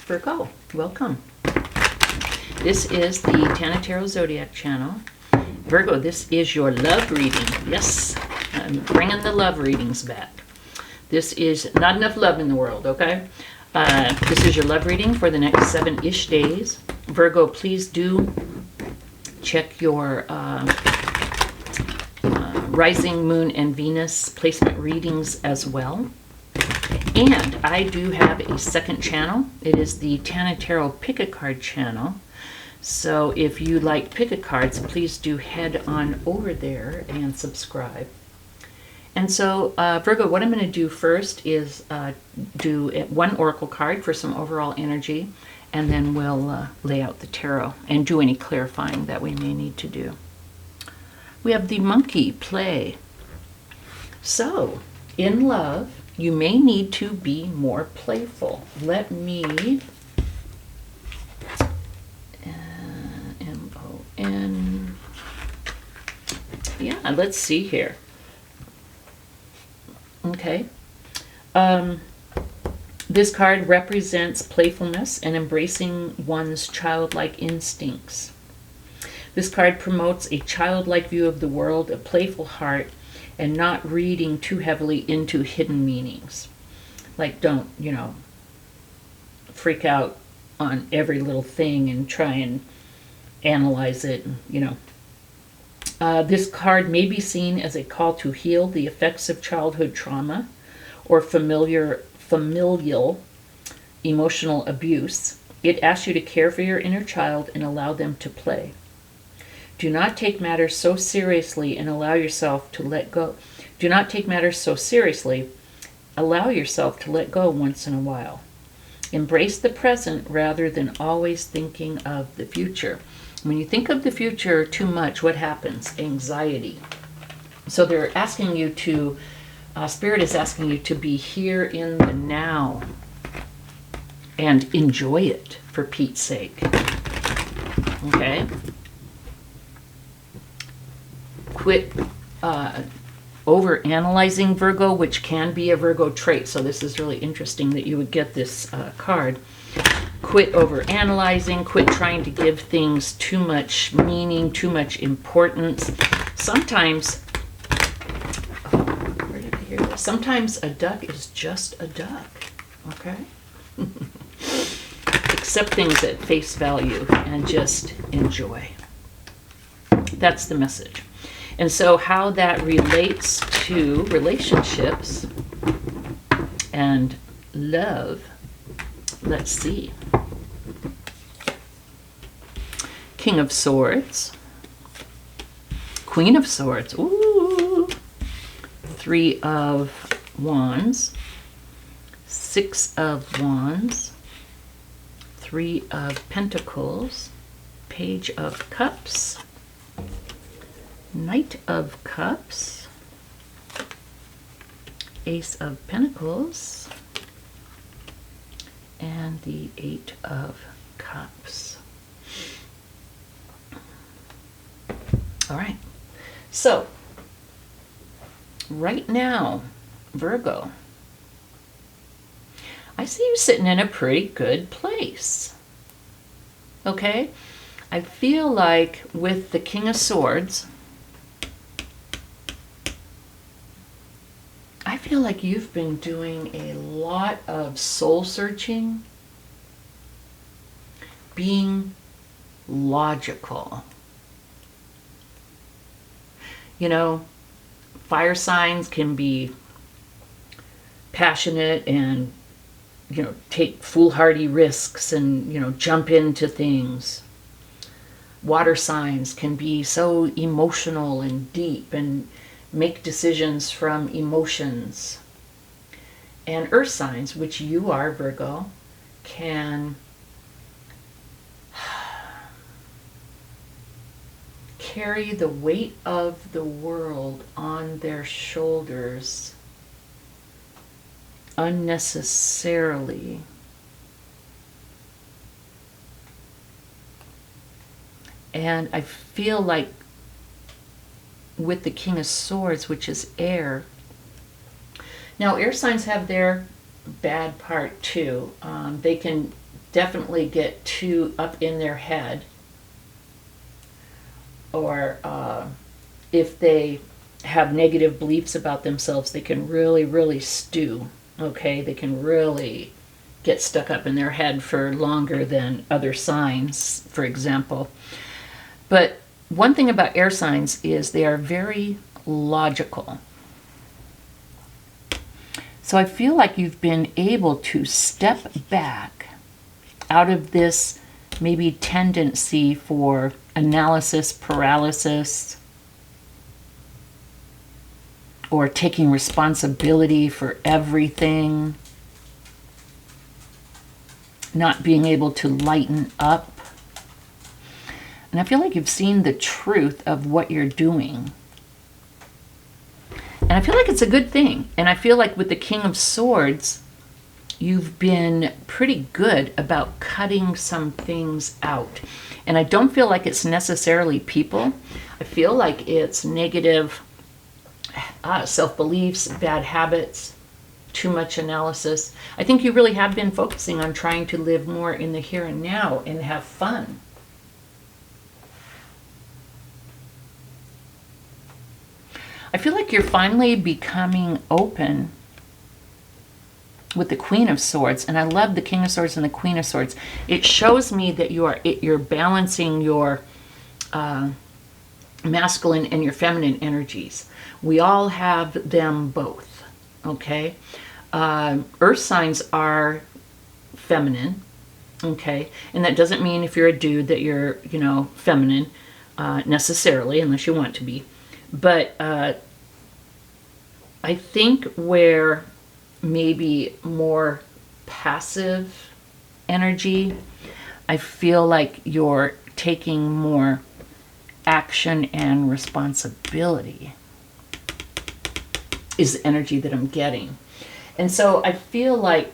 Virgo, welcome. This is the Tana Tarot Zodiac channel. Virgo, this is your love reading. Yes, I'm bringing the love readings back. This is not enough love in the world, okay? This is your love reading for the next 7-ish days. Virgo, please do check your rising moon and Venus placement readings as well. And I do have a second channel. It is the Tana Tarot Pick a Card channel. So if you like pick a cards, please do head on over there and subscribe. And so, Virgo, what I'm going to do first is do one oracle card for some overall energy, and then we'll lay out the tarot and do any clarifying that we may need to do. We have the monkey play. So, in love, you may need to be more playful. Let me, M-O-N, yeah, let's see here. Okay. This card represents playfulness and embracing one's childlike instincts. This card promotes a childlike view of the world, a playful heart, and not reading too heavily into hidden meanings. Like, don't, freak out on every little thing and try and analyze it, This card may be seen as a call to heal the effects of childhood trauma or familial emotional abuse. It asks you to care for your inner child and allow them to play. Do not take matters so seriously and allow yourself to let go. Do not take matters so seriously. Allow yourself to let go once in a while. Embrace the present rather than always thinking of the future. When you think of the future too much, what happens? Anxiety. So they're asking you to, Spirit is asking you to be here in the now and enjoy it, for Pete's sake. Okay? Quit over-analyzing, Virgo, which can be a Virgo trait. So this is really interesting that you would get this card. Quit over-analyzing, quit trying to give things too much meaning, too much importance. Sometimes, where did I hear this? Sometimes a duck is just a duck, okay? Accept things at face value and just enjoy. That's the message. And so how that relates to relationships and love, let's see. King of Swords, Queen of Swords, ooh, 3 of Wands, 6 of Wands, 3 of Pentacles, Page of Cups, Knight of Cups, Ace of Pentacles, and the 8 of Cups. All right. So, right now, Virgo, I see you sitting in a pretty good place. Okay? I feel like with the King of Swords, I feel like you've been doing a lot of soul searching, being logical. Fire signs can be passionate and, take foolhardy risks and, jump into things. Water signs can be so emotional and deep and make decisions from emotions. And earth signs, which you are, Virgo, can carry the weight of the world on their shoulders unnecessarily. And I feel like with the King of Swords, which is air. Now, air signs have their bad part too. They can definitely get too up in their head, or if they have negative beliefs about themselves, they can really, really stew, okay? They can really get stuck up in their head for longer than other signs, for example. But one thing about air signs is they are very logical. So I feel like you've been able to step back out of this maybe tendency for analysis paralysis, or taking responsibility for everything, not being able to lighten up. And I feel like you've seen the truth of what you're doing. And I feel like it's a good thing. And I feel like with the King of Swords, you've been pretty good about cutting some things out. And I don't feel like it's necessarily people. I feel like it's negative self-beliefs, bad habits, too much analysis. I think you really have been focusing on trying to live more in the here and now and have fun. I feel like you're finally becoming open with the Queen of Swords, and I love the King of Swords and the Queen of Swords. It shows me that you're balancing your masculine and your feminine energies. We all have them both, okay? Earth signs are feminine, okay? And that doesn't mean if you're a dude that you're, feminine necessarily, unless you want to be. But I think where maybe more passive energy, I feel like you're taking more action and responsibility is the energy that I'm getting. And so I feel like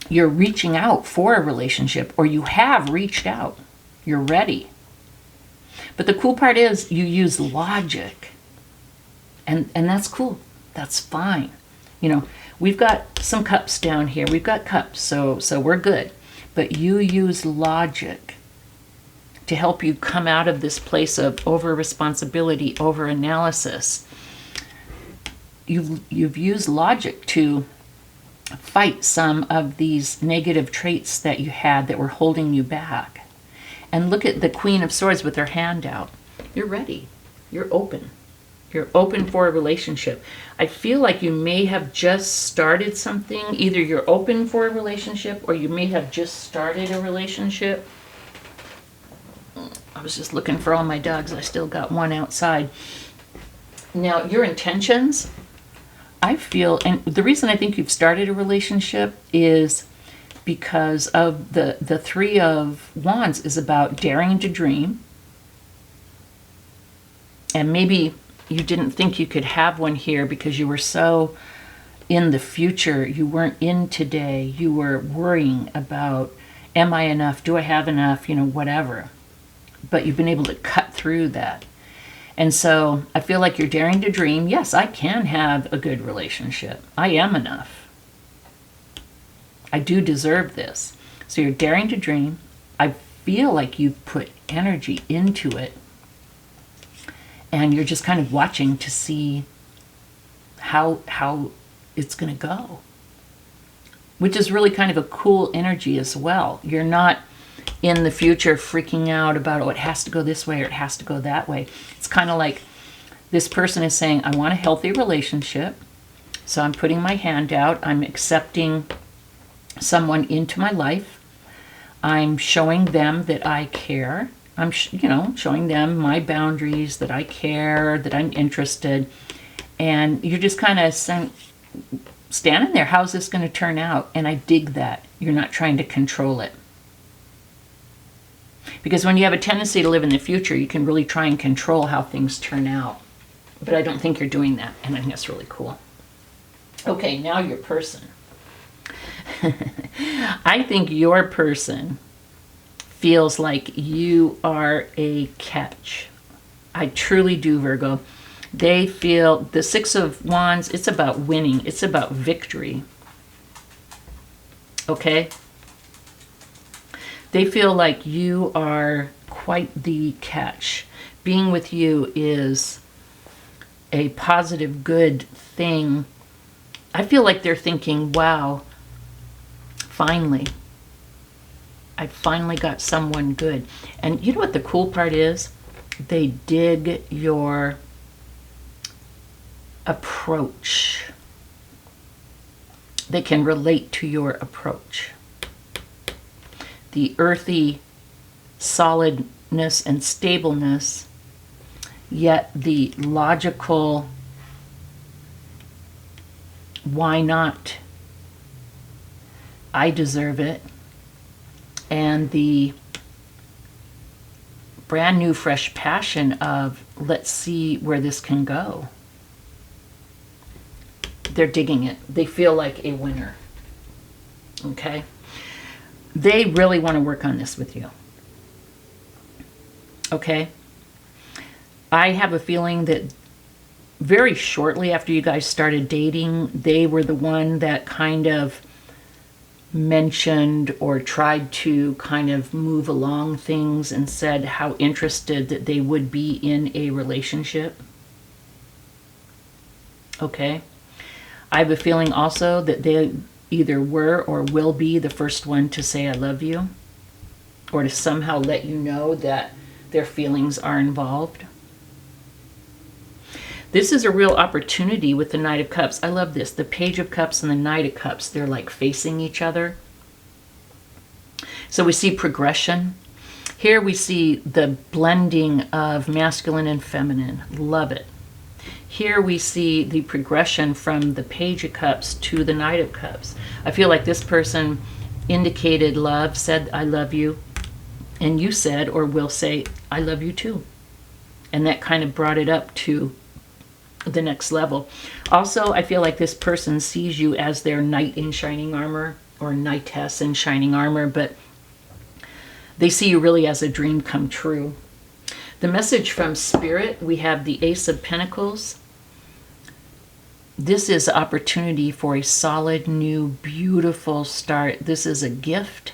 you're reaching out for a relationship, or you have reached out. You're ready. But the cool part is you use logic. And that's cool. That's fine. We've got some cups down here. We've got cups, so we're good. But you use logic to help you come out of this place of over-responsibility, over-analysis. You've used logic to fight some of these negative traits that you had that were holding you back. And look at the Queen of Swords with her hand out. You're ready. You're open. You're open for a relationship. I feel like you may have just started something. Either you're open for a relationship, or you may have just started a relationship. I was just looking for all my dogs. I still got one outside. Now, your intentions, I feel, and the reason I think you've started a relationship is because of the Three of Wands is about daring to dream. And maybe you didn't think you could have one here because you were so in the future. You weren't in today. You were worrying about, am I enough? Do I have enough? Whatever. But you've been able to cut through that. And so I feel like you're daring to dream. Yes, I can have a good relationship. I am enough. I do deserve this. So you're daring to dream. I feel like you've put energy into it. And you're just kind of watching to see how it's going to go. Which is really kind of a cool energy as well. You're not in the future freaking out about, oh, it has to go this way or it has to go that way. It's kind of like this person is saying, I want a healthy relationship. So I'm putting my hand out. I'm accepting someone into my life. I'm showing them that I care. I'm, showing them my boundaries, that I care, that I'm interested. And you're just kind of standing there. How's this going to turn out? And I dig that. You're not trying to control it. Because when you have a tendency to live in the future, you can really try and control how things turn out. But I don't think you're doing that. And I think that's really cool. Okay, now your person. I think your person feels like you are a catch. I truly do, Virgo. They feel the Six of Wands, it's about winning. It's about victory. Okay? They feel like you are quite the catch. Being with you is a positive, good thing. I feel like they're thinking, wow, finally, I finally got someone good. And you know what the cool part is? They dig your approach. They can relate to your approach. The earthy solidness and stableness, yet the logical, why not? I deserve it. And the brand new, fresh passion of, let's see where this can go. They're digging it. They feel like a winner. Okay? They really want to work on this with you. Okay? I have a feeling that very shortly after you guys started dating, they were the one that kind of mentioned or tried to kind of move along things and said how interested that they would be in a relationship. Okay? I have a feeling also that they either were or will be the first one to say I love you, or to somehow let you know that their feelings are involved. This is a real opportunity with the Knight of Cups. I love this. The Page of Cups and the Knight of Cups, they're like facing each other. So we see progression. Here we see the blending of masculine and feminine. Love it. Here we see the progression from the Page of Cups to the Knight of Cups. I feel like this person indicated love, said, I love you. And you said, or will say, I love you too. And that kind of brought it up to the next level. Also, I feel like this person sees you as their knight in shining armor, or knightess in shining armor, but they see you really as a dream come true. The message from Spirit, we have the Ace of Pentacles. This is an opportunity for a solid, new, beautiful start. This is a gift.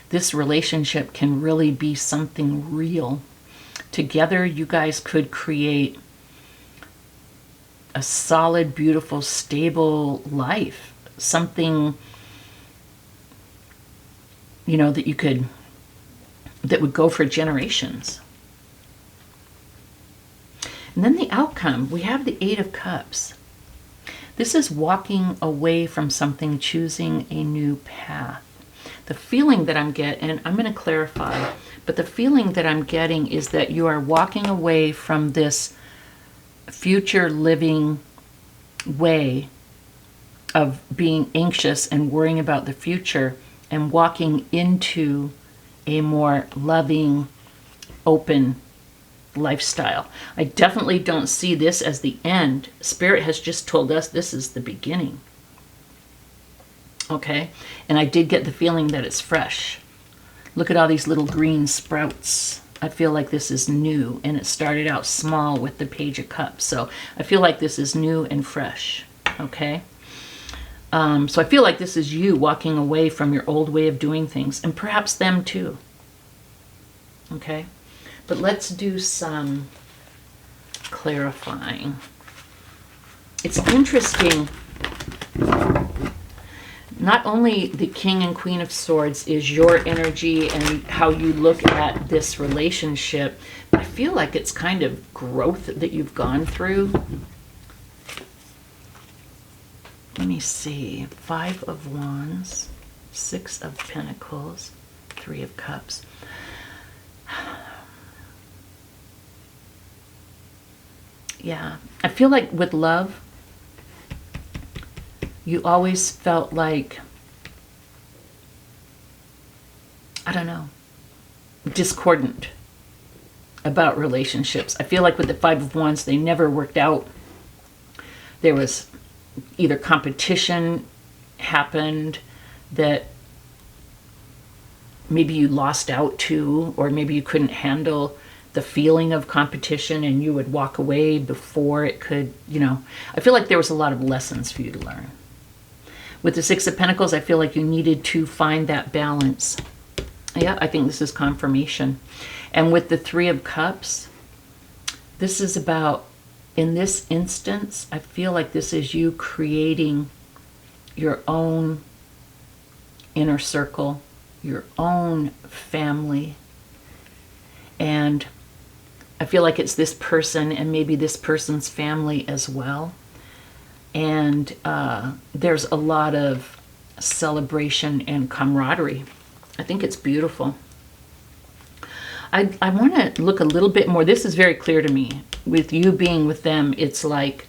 This relationship can really be something real. Together, you guys could create a solid, beautiful, stable life. Something, you know, that would go for generations. And then the outcome, we have the Eight of Cups. This is walking away from something, choosing a new path. The feeling that I'm getting, and I'm going to clarify, but the feeling that I'm getting is that you are walking away from this future living way of being anxious and worrying about the future, and walking into a more loving, open lifestyle. I definitely don't see this as the end. Spirit has just told us this is the beginning. Okay? And I did get the feeling that it's fresh. Look at all these little green sprouts. I feel like this is new, and it started out small with the Page of Cups. So I feel like this is new and fresh. Okay? So I feel like this is you walking away from your old way of doing things, and perhaps them too. Okay? But let's do some clarifying. It's interesting. Not only the King and Queen of Swords is your energy and how you look at this relationship, but I feel like it's kind of growth that you've gone through. Let me see. 5 of Wands, 6 of Pentacles, 3 of Cups. Yeah, I feel like with love, you always felt like, I don't know, discordant about relationships. I feel like with the 5 of Wands, they never worked out. There was either competition happened that maybe you lost out to, or maybe you couldn't handle the feeling of competition and you would walk away before it could, you know. I feel like there was a lot of lessons for you to learn. With the 6 of Pentacles, I feel like you needed to find that balance. Yeah, I think this is confirmation. And with the Three of Cups, this is about, in this instance, I feel like this is you creating your own inner circle, your own family. And I feel like it's this person and maybe this person's family as well. And there's a lot of celebration and camaraderie. I think it's beautiful. I want to look a little bit more. This is very clear to me. With you being with them, it's like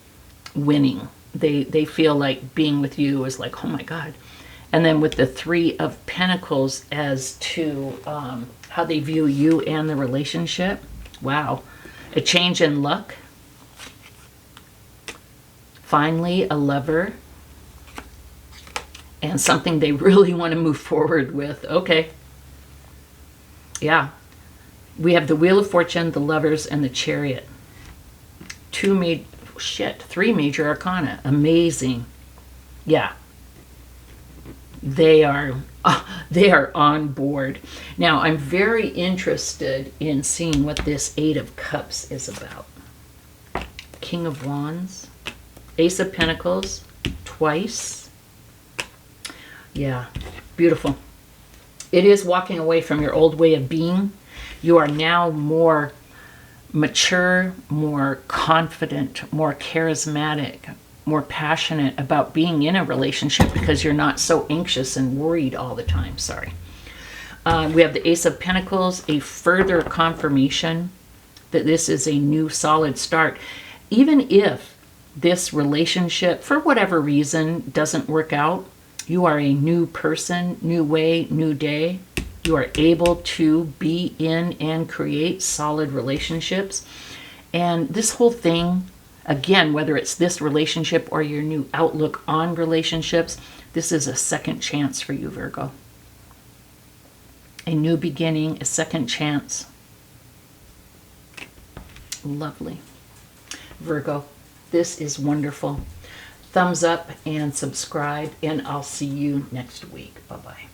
winning. They feel like being with you is like, oh my God. And then with the Three of Pentacles as to how they view you and the relationship. Wow. A change in luck. Finally, a lover. And something they really want to move forward with. Okay. Yeah. We have the Wheel of Fortune, the Lovers, and the Chariot. Three major arcana. Amazing. Yeah. They are on board. Now, I'm very interested in seeing what this Eight of Cups is about. King of Wands, Ace of Pentacles, twice. Yeah, beautiful. It is walking away from your old way of being. You are now more mature, more confident, more charismatic, more passionate about being in a relationship because you're not so anxious and worried all the time. Sorry. We have the Ace of Pentacles, a further confirmation that this is a new solid start. Even if this relationship, for whatever reason, doesn't work out, you are a new person, new way, new day. You are able to be in and create solid relationships. And this whole thing, again, whether it's this relationship or your new outlook on relationships, this is a second chance for you, Virgo. A new beginning, a second chance. Lovely. Virgo, this is wonderful. Thumbs up and subscribe, and I'll see you next week. Bye-bye.